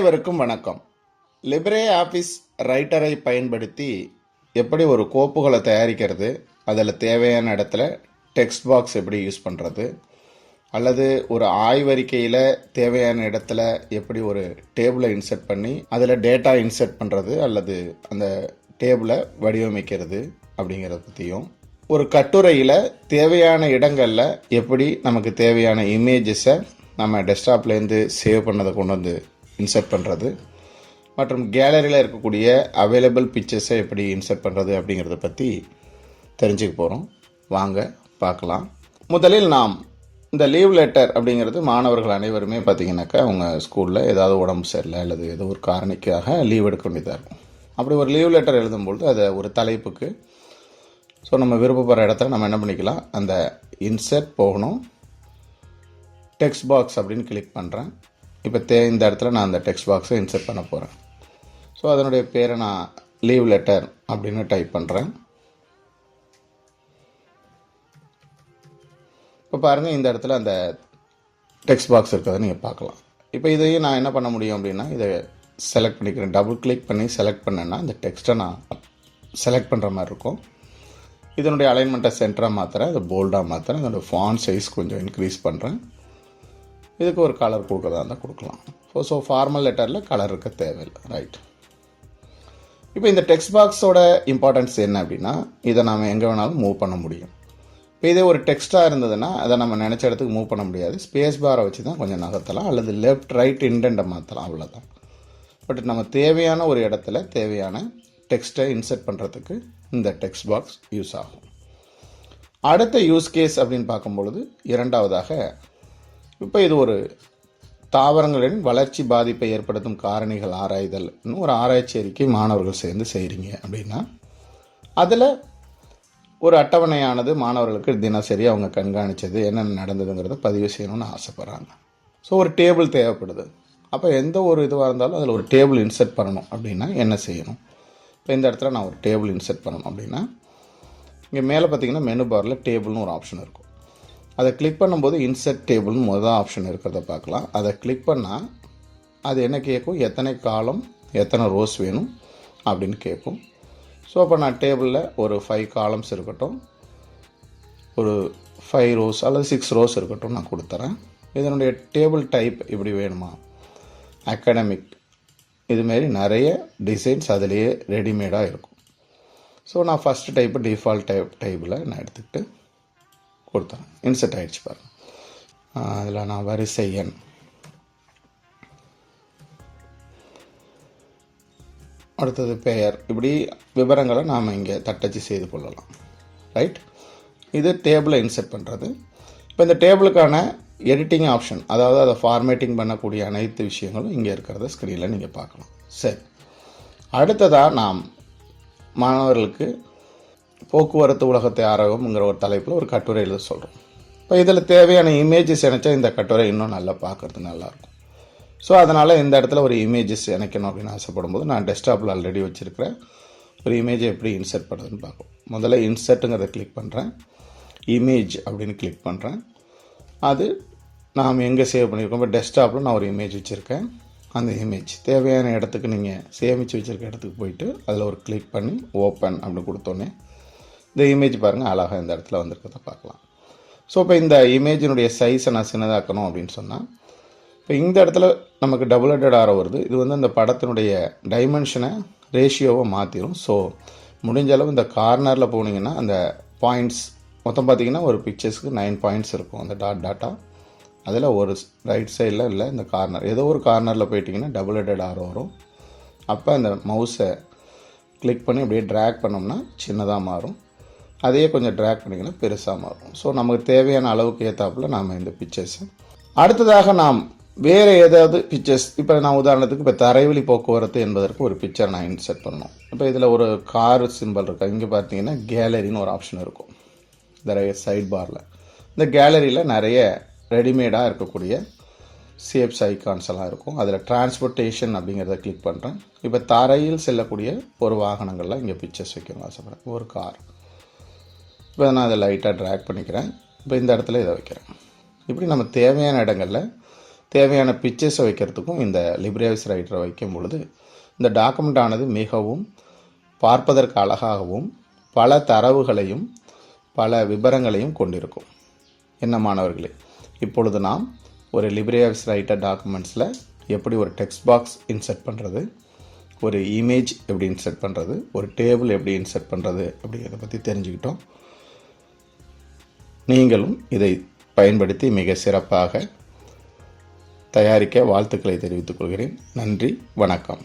அனைவருக்கும் வணக்கம். Libre office ரைட்டரை பயன்படுத்தி எப்படி ஒரு கோப்புகளை தயாரிக்கிறது, அதில் தேவையான இடத்துல டெக்ஸ்ட் பாக்ஸ் எப்படி யூஸ் பண்ணுறது, அல்லது ஒரு ஆய்வறிக்கையில் தேவையான இடத்துல எப்படி ஒரு டேபிளை இன்சர்ட் பண்ணி அதில் டேட்டா இன்சர்ட் பண்ணுறது அல்லது அந்த டேபிளை வடிவமைக்கிறது அப்படிங்கிறத பற்றியும், ஒரு கட்டுரையில் தேவையான இடங்களில் எப்படி நமக்கு தேவையான இமேஜஸை நம்ம டெஸ்க்டாப்லேருந்து சேவ் பண்ணதை கொண்டு வந்து இன்சர்ட் பண்ணுறது, மற்றும் கேலரியில் இருக்கக்கூடிய அவைலபிள் பிக்சர்ஸை எப்படி இன்சர்ட் பண்ணுறது அப்படிங்கிறத பற்றி தெரிஞ்சுக்க போகிறோம். வாங்க பார்க்கலாம். முதலில் நாம் இந்த லீவ் லெட்டர் அப்படிங்கிறது மாணவர்கள் அனைவருமே பார்த்திங்கனாக்கா அவங்க ஸ்கூலில் ஏதாவது உடம்பு சரியில்லை அல்லது ஏதோ ஒரு காரணிக்காக லீவ் எடுக்க வேண்டியதாக இருக்கும். அப்படி ஒரு லீவ் லெட்டர் எழுதும்பொழுது அதை ஒரு தலைப்புக்கு நம்ம விருப்பப்படுற இடத்துல நம்ம என்ன பண்ணிக்கலாம், அந்த இன்சர்ட் போகணும், டெக்ஸ்ட் பாக்ஸ் அப்படின்னு கிளிக் பண்ணுறேன். இப்போ இந்த இடத்துல நான் அந்த டெக்ஸ்ட் பாக்ஸை இன்சர்ட் பண்ண போகிறேன். அதனுடைய பேரை நான் லீவ் லெட்டர் அப்படின்னு டைப் பண்ணுறேன். இப்போ பாருங்கள், இந்த இடத்துல அந்த டெக்ஸ்ட் பாக்ஸ் இருக்கிறத நீங்கள் பார்க்கலாம். இப்போ இதையும் நான் என்ன பண்ண முடியும் அப்படின்னா, இதை செலக்ட் பண்ணிக்கிறேன். டபுள் கிளிக் பண்ணி செலக்ட் பண்ணேன்னா அந்த டெக்ஸ்ட்டை நான் செலக்ட் பண்ணுற மாதிரி இருக்கும். இதனுடைய அலைன்மெண்ட்டை சென்டராக மாற்றுறேன், அதை போல்டாக மாற்றுறேன், அதனுடைய ஃபாண்ட் சைஸ் கொஞ்சம் இன்க்ரீஸ் பண்ணுறேன். இதுக்கு ஒரு கலர் கொடுக்குறதா இருந்தால் கொடுக்கலாம். ஃபார்மல் லெட்டரில் கலர் இருக்க தேவையில்லை. ரைட். இப்போ இந்த டெக்ஸ்ட் பாக்ஸோட இம்பார்ட்டன்ஸ் என்ன அப்படின்னா, இதை நாம் எங்கே வேணாலும் மூவ் பண்ண முடியும். இப்போ இதே ஒரு டெக்ஸ்ட்டாக இருந்ததுன்னா அதை நம்ம நினச்ச இடத்துக்கு மூவ் பண்ண முடியாது. ஸ்பேஸ் பாரை வச்சு தான் கொஞ்சம் நகர்த்தலாம் அல்லது லெஃப்ட் ரைட் இண்டெண்டை மாற்றலாம், அவ்வளோதான். பட் நம்ம தேவையான ஒரு இடத்துல தேவையான டெக்ஸ்ட்டை இன்சர்ட் பண்ணுறதுக்கு இந்த டெக்ஸ்ட் பாக்ஸ் யூஸ் ஆகும். அடுத்த யூஸ் கேஸ் அப்படின்னு பார்க்கும்பொழுது, இரண்டாவதாக இப்போ இது ஒரு தாவரங்களின் வளர்ச்சி பாதிப்பை ஏற்படுத்தும் காரணிகள் ஆராய்தல் ஒரு ஆராய்ச்சி அறிக்கை மாணவர்கள் சேர்ந்து செய்கிறீங்க அப்படின்னா, அதில் ஒரு அட்டவணையானது மாணவர்களுக்கு தினசரி அவங்க கண்காணித்தது என்னென்ன நடந்ததுங்கிறத பதிவு செய்யணும்னு ஆசைப்பட்றாங்க. ஒரு டேபிள் தேவைப்படுது. அப்போ எந்த ஒரு இதுவாக இருந்தாலும் அதில் ஒரு டேபிள் இன்சர்ட் பண்ணணும் அப்படின்னா என்ன செய்யணும்? இப்போ இந்த இடத்துல நான் ஒரு டேபிள் இன்சர்ட் பண்ணணும் அப்படின்னா, இங்கே மேலே பார்த்தீங்கன்னா மெனு பாரில் டேபிள்னு ஒரு ஆப்ஷன் இருக்கும். அதை கிளிக் பண்ணும்போது இன்சர்ட் டேபிள்னு முதல் ஆப்ஷன் இருக்கிறத பார்க்கலாம். அதை கிளிக் பண்ணால் அது என்ன கேட்கும், எத்தனை காலம் எத்தனை ரோஸ் வேணும் அப்படின்னு கேட்கும். அப்போ நான் டேபிளில் ஒரு 5 காலம்ஸ் இருக்கட்டும், ஒரு 5 ரோஸ் அல்லது 6 ரோஸ் இருக்கட்டும் நான் கொடுத்துறேன். இதனுடைய டேபிள் டைப் இப்படி வேணுமா, அகாடமிக், இதுமாரி நிறைய டிசைன்ஸ் அதிலேயே ரெடிமேடாக இருக்கும். நான் ஃபஸ்ட்டு டைப்பு டிஃபால்ட் டைப்பில் நான் எடுத்துக்கிட்டு கொடுத்தேன். இன்சர்ட் ஆகிடுச்சு பாருங்கள். அதில் நான் வரிசை எண், அடுத்தது பெயர், இப்படி விவரங்களை நாம் இங்கே தட்டச்சு செய்து கொள்ளலாம். ரைட். இது டேபிளை இன்சர்ட் பண்ணுறது. இப்போ இந்த டேபிளுக்கான எடிட்டிங் ஆப்ஷன், அதாவது அதை ஃபார்மேட்டிங் பண்ணக்கூடிய அனைத்து விஷயங்களும் இங்கே இருக்கிறத ஸ்க்ரீனில் நீங்கள் பார்க்கலாம். சரி, அடுத்ததாக நாம் மாணவர்களுக்கு போக்குவரத்து உலகத்தை ஆராயுங்கிற ஒரு தலைப்பில் ஒரு கட்டுரை எழுத சொல்கிறோம். இப்போ இதில் தேவையான இமேஜஸ் இணைச்சா இந்த கட்டுரை இன்னும் நல்லா பார்க்குறது நல்லாயிருக்கும். அதனால் இந்த இடத்துல ஒரு இமேஜஸ் இணைக்கணும் அப்படின்னு ஆசைப்படும் போது நான் டெஸ்க்டாப்பில் ஆல்ரெடி வச்சுருக்கிறேன் ஒரு இமேஜை எப்படி இன்சர்ட் பண்ணுறதுன்னு பார்ப்போம். முதல்ல இன்சர்ட்டுங்கிறத கிளிக் பண்ணுறேன், இமேஜ் அப்படின்னு கிளிக் பண்ணுறேன். அது நாம் எங்கே சேவ் பண்ணியிருக்கோம், இப்போ டெஸ்க்டாப்பில் நான் ஒரு இமேஜ் வச்சுருக்கேன். அந்த இமேஜ் தேவையான இடத்துக்கு நீங்கள் சேமித்து வச்சுருக்க இடத்துக்கு போயிட்டு அதில் ஒரு கிளிக் பண்ணி ஓப்பன் அப்படின்னு கொடுத்தோன்னே இந்த இமேஜ் பாருங்கள் அழகாக இந்த இடத்துல வந்திருக்கிறத பார்க்கலாம். இப்போ இந்த இமேஜினுடைய சைஸை நான் சின்னதாக்கணும் அப்படின்னு சொன்னால், இப்போ இந்த இடத்துல நமக்கு டபுள் ஹெட்டட் ஆரோ வருது. இது அந்த படத்தினுடைய டைமென்ஷனை ரேஷியோவை மாற்றிடும். முடிஞ்ச அளவு இந்த கார்னரில் போனீங்கன்னா அந்த பாயிண்ட்ஸ் மொத்தம் பார்த்திங்கன்னா ஒரு பிக்சர்ஸ்க்கு 9 பாயிண்ட்ஸ் இருக்கும். அந்த டாட்டா அதில் ஒரு ரைட் சைடில் இல்லை, இந்த கார்னர் ஏதோ ஒரு கார்னரில் போயிட்டிங்கன்னா டபுள் ஹெட்டட் ஆரோ வரும். அப்போ அந்த மவுஸை கிளிக் பண்ணி அப்படியே ட்ராக் பண்ணோம்னா சின்னதாக மாறும். அதையே கொஞ்சம் ட்ராக் பண்ணிங்கன்னா பெருசாக மாறும். நமக்கு தேவையான அளவுக்கு ஏற்றாப்புல நாம் இந்த பிக்சர்ஸை அடுத்ததாக நாம் வேறு ஏதாவது பிக்சர்ஸ், இப்போ நான் உதாரணத்துக்கு இப்போ தரைவழி போக்குவரத்து என்பதற்கு ஒரு பிக்சர் நான் இன்சர்ட் பண்ணணும். இப்போ இதில் ஒரு கார் சிம்பிள் இருக்குது. இங்கே பார்த்தீங்கன்னா கேலரின்னு ஒரு ஆப்ஷன் இருக்கும் இந்த சைட் பாரில். இந்த கேலரியில் நிறைய ரெடிமேடாக இருக்கக்கூடிய ஷேப்ஸ் ஐகான்ஸ் எல்லாம் இருக்கும். அதில் டிரான்ஸ்போர்ட்டேஷன் அப்படிங்கிறத கிளிக் பண்ணுறேன். இப்போ தரையில் செல்லக்கூடிய ஒரு வாகனங்கள்லாம் இங்கே பிக்சர்ஸ் வைக்கணும் ஆசைப்படுறேன். ஒரு கார், இப்போ நான் அதை லைட்டாக ட்ராக் பண்ணிக்கிறேன். இப்போ இந்த இடத்துல இதை வைக்கிறேன். இப்படி நம்ம தேவையான இடங்களில் தேவையான பிக்சர்ஸை வைக்கிறதுக்கும் இந்த லிப்ரியாஃபிஸ் ரைட்டரை வைக்கும் பொழுது இந்த டாக்குமெண்ட் ஆனது மிகவும் பார்ப்பதற்கு அழகாகவும் பல தரவுகளையும் பல விபரங்களையும் கொண்டிருக்கும். என்ன மாணவர்களே, இப்பொழுது நாம் ஒரு லிப்ரியாஃபிஸ் ரைட்டர் டாக்குமெண்ட்ஸில் எப்படி ஒரு டெக்ஸ்ட் பாக்ஸ் இன்சர்ட் பண்ணுறது, ஒரு இமேஜ் எப்படி இன்சர்ட் பண்ணுறது, ஒரு டேபிள் எப்படி இன்சர்ட் பண்ணுறது அப்படிங்கிறத பற்றி தெரிஞ்சுக்கிட்டோம். நீங்களும் இதை பயன்படுத்தி மிக சிறப்பாக தயாரிக்க வாழ்த்துக்களை தெரிவித்துக் கொள்கிறேன். நன்றி, வணக்கம்.